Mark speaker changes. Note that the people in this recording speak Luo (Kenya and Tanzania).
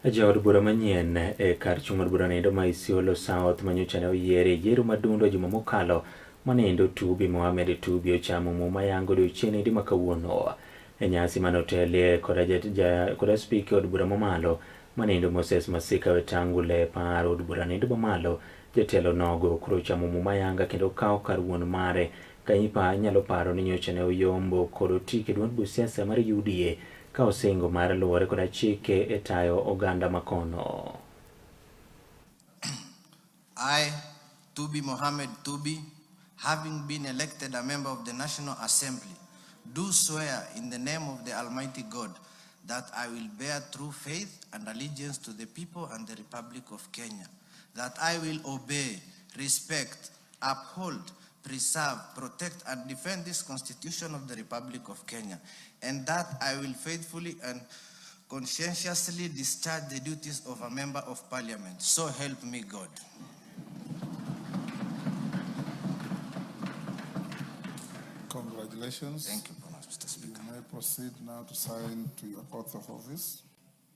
Speaker 1: Jaod bura manyien kar chung' od bura nindo ma Isiolo South manyocha ne oyiere yiero madundo juma mokalo manindo Tubi Mohamed Tubi Ochamo Muma yango odiochieng' nindo ma kawuono e nyasi manotelie koda spika od bura mamalo manindo Moses Masika Wetangula paro od bura nindo mamalo jatelo nogo koro Ochamo Muma yanga kendo kawo kar wuon mare kanyipa nyalo paro ni nyocha ne oyombo koro tike duond busiasa mar UDA ka osingo mar luwore koda chike e tayo oganda makono.
Speaker 2: I, Tubi Mohamed Tubi, having been elected a member of the National Assembly, do swear in the name of the Almighty God that I will bear true faith and allegiance to the people and the Republic of Kenya, that I will obey, respect, uphold, preserve, protect, and defend this Constitution of the Republic of Kenya, and that I will faithfully and conscientiously discharge the duties of a member of Parliament. So help me God.
Speaker 3: Congratulations.
Speaker 2: Thank you, Mr. Speaker.
Speaker 3: You may proceed now to sign to your oath of office.